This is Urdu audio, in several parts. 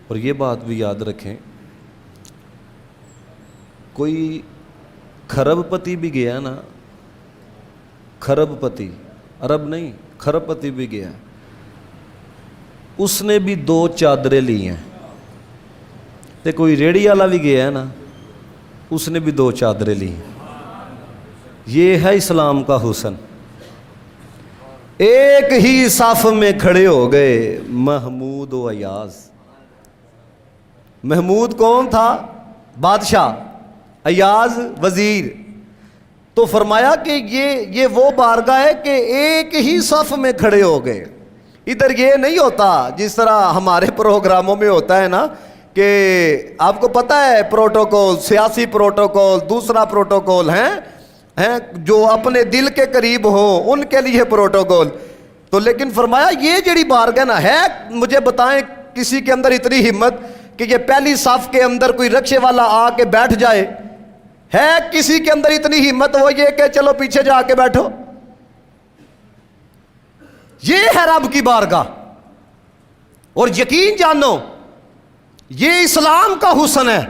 اور یہ بات بھی یاد رکھیں، کوئی کھرب پتی بھی گیا نا، کھرب پتی، عرب نہیں، کھرب پتی بھی گیا، اس نے بھی 2 چادریں لی ہیں۔ تے کوئی ریڑی والا بھی گیا ہے نا، اس نے بھی 2 چادریں لی ہیں۔ یہ ہے اسلام کا حسن۔ ایک ہی صف میں کھڑے ہو گئے محمود و ایاز۔ محمود کون تھا؟ بادشاہ، ایاز وزیر۔ تو فرمایا کہ یہ وہ بارگاہ ہے کہ ایک ہی صف میں کھڑے ہو گئے۔ ادھر یہ نہیں ہوتا جس طرح ہمارے پروگراموں میں ہوتا ہے نا کہ آپ کو پتہ ہے پروٹوکول، سیاسی پروٹوکول، دوسرا پروٹوکول ہیں جو اپنے دل کے قریب ہوں ان کے لیے پروٹوکول۔ تو لیکن فرمایا یہ جڑی بارگاہ نا ہے، مجھے بتائیں کسی کے اندر اتنی ہمت کہ یہ پہلی صف کے اندر کوئی رکشے والا آ کے بیٹھ جائے؟ ہے کسی کے اندر اتنی ہمت وہ یہ کہ چلو پیچھے جا کے بیٹھو؟ یہ ہے رب کی بارگاہ۔ اور یقین جانو یہ اسلام کا حسن ہے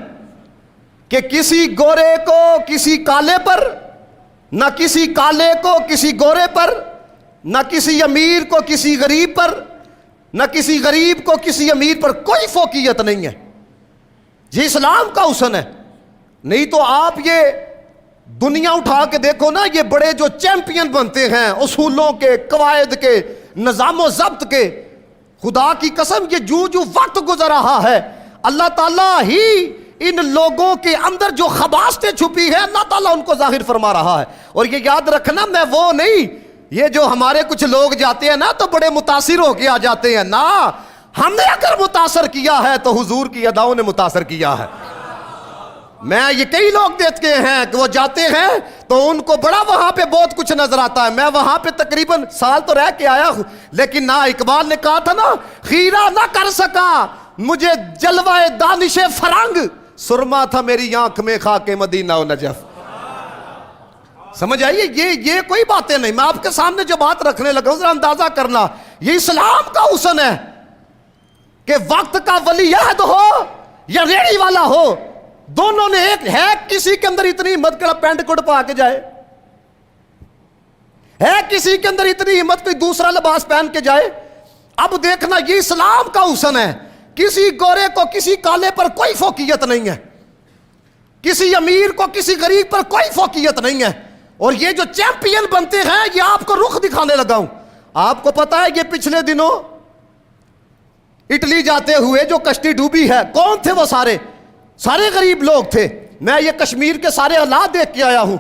کہ کسی گورے کو کسی کالے پر، نہ کسی کالے کو کسی گورے پر، نہ کسی امیر کو کسی غریب پر، نہ کسی غریب کو کسی امیر پر کوئی فوقیت نہیں ہے۔ یہ اسلام کا حسن ہے۔ نہیں تو آپ یہ دنیا اٹھا کے دیکھو نا، یہ بڑے جو چیمپئن بنتے ہیں اصولوں کے، قواعد کے، نظام و ضبط کے، خدا کی قسم یہ جو وقت گزر رہا ہے، اللہ تعالیٰ ہی ان لوگوں کے اندر جو خباثتیں چھپی ہیں اللہ تعالیٰ ان کو ظاہر فرما رہا ہے۔ اور یہ یاد رکھنا، میں وہ نہیں، یہ جو ہمارے کچھ لوگ جاتے ہیں نا تو بڑے متاثر ہو کے آ جاتے ہیں نا، ہم نے اگر متاثر کیا ہے تو حضور کی اداؤں نے متاثر کیا ہے۔ میں یہ کئی لوگ دیکھتے ہیں کہ وہ جاتے ہیں تو ان کو بڑا وہاں پہ بہت کچھ نظر آتا ہے۔ میں وہاں پہ تقریباً سال تو رہ کے آیا ہوں، لیکن نہ اقبال نے کہا تھا نا، خیرہ نہ کر سکا مجھے جلوہ دانش فرنگ، سرما تھا میری آنکھ میں خاک مدینہ و نجف۔ سمجھ آئیے؟ یہ کوئی باتیں نہیں، میں آپ کے سامنے جو بات رکھنے لگا ہوں ذرا اندازہ کرنا، یہ اسلام کا حسن ہے کہ وقت کا ولی عہد ہو یا ریڑی والا ہو، دونوں نے ایک ہے۔ کسی کے اندر اتنی ہمت کہ پینٹ کوٹ پا کے جائے؟ ہے کسی کے اندر اتنی ہمت کوئی دوسرا لباس پہن کے جائے؟ اب دیکھنا یہ اسلام کا حسن ہے، کسی گورے کو کسی کالے پر کوئی فوقیت نہیں ہے، کسی امیر کو کسی غریب پر کوئی فوقیت نہیں ہے۔ اور یہ جو چیمپئن بنتے ہیں یہ آپ کو رخ دکھانے لگا ہوں۔ آپ کو پتا ہے یہ پچھلے دنوں اٹلی جاتے ہوئے جو کشتی ڈوبی ہے، کون تھے وہ؟ سارے غریب لوگ تھے۔ میں یہ کشمیر کے سارے حالات دیکھ کے آیا ہوں،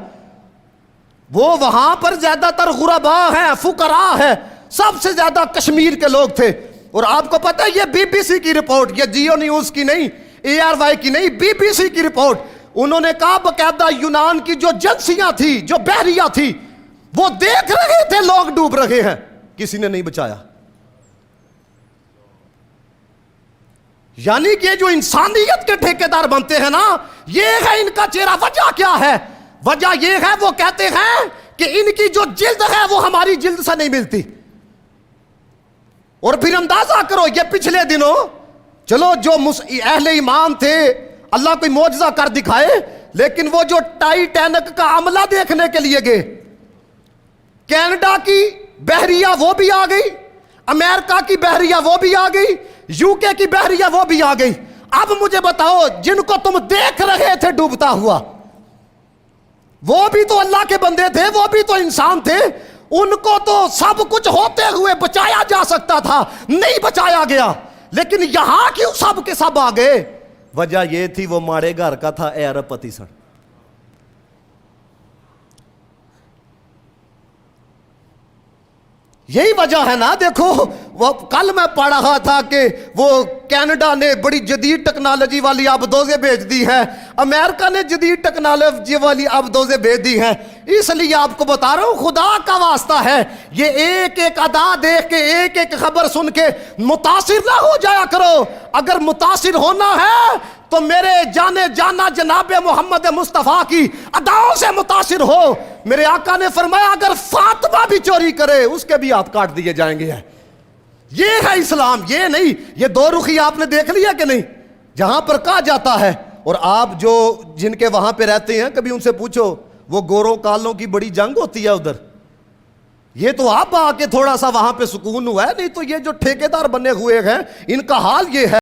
وہ وہاں پر زیادہ تر غربا ہیں، فقراء ہیں، سب سے زیادہ کشمیر کے لوگ تھے۔ اور آپ کو پتہ ہے یہ BBC کی رپورٹ، یہ جیو نیوز کی نہیں، ARY کی نہیں، BBC کی رپورٹ۔ انہوں نے کہا باقاعدہ یونان کی جو جنسیاں تھی، جو بحریہ تھی، وہ دیکھ رہے تھے لوگ ڈوب رہے ہیں، کسی نے نہیں بچایا۔ یعنی کہ جو انسانیت کے ٹھیکیدار بنتے ہیں نا، یہ ہے ان کا چہرہ۔ وجہ کیا ہے؟ وجہ یہ ہے وہ کہتے ہیں کہ ان کی جو جلد ہے وہ ہماری جلد سے نہیں ملتی۔ اور پھر اندازہ کرو یہ پچھلے دنوں، چلو جو اہل ایمان تھے اللہ کوئی معجزہ کر دکھائے، لیکن وہ جو ٹائٹینک کا عملہ دیکھنے کے لیے گئے، کینیڈا کی بحریہ وہ بھی آ گئی، امریکہ کی بحریہ وہ بھی آ گئی، UK کی بحریہ وہ بھی آ گئی۔ اب مجھے بتاؤ جن کو تم دیکھ رہے تھے ڈوبتا ہوا، وہ بھی تو اللہ کے بندے تھے، وہ بھی تو انسان تھے، ان کو تو سب کچھ ہوتے ہوئے بچایا جا سکتا تھا، نہیں بچایا گیا۔ لیکن یہاں کیوں سب کے سب آ گئے؟ وجہ یہ تھی وہ ماڑے گھر کا تھا، اے عرب پتی سن۔ یہی وجہ ہے نا۔ دیکھو وہ کل میں پڑھ رہا تھا کہ وہ کینیڈا نے بڑی جدید ٹیکنالوجی والی آبدوزیں بھیج دی ہیں، امریکہ نے جدید ٹیکنالوجی والی آبدوزیں بھیج دی ہیں۔ اس لیے آپ کو بتا رہا ہوں خدا کا واسطہ ہے، یہ ایک ایک ادا دیکھ کے ایک ایک خبر سن کے متاثر نہ ہو جایا کرو۔ اگر متاثر ہونا ہے تو میرے جانے جانا جناب محمد مصطفیٰ کی اداؤں سے متاثر ہو۔ میرے آقا نے فرمایا اگر فاطمہ بھی چوری کرے اس کے بھی ہاتھ کاٹ دیے جائیں گے۔ یہ ہے اسلام، یہ نہیں. یہ دو رخی آپ نے دیکھ لیا کہ نہیں؟ جہاں پر کہا جاتا ہے، اور آپ جو جن کے وہاں پہ رہتے ہیں کبھی ان سے پوچھو، وہ گوروں کالوں کی بڑی جنگ ہوتی ہے ادھر. یہ تو آپ آ کے تھوڑا سا وہاں پہ سکون ہوا ہے، نہیں تو یہ جو ٹھیکیدار بنے ہوئے ہیں ان کا حال یہ ہے.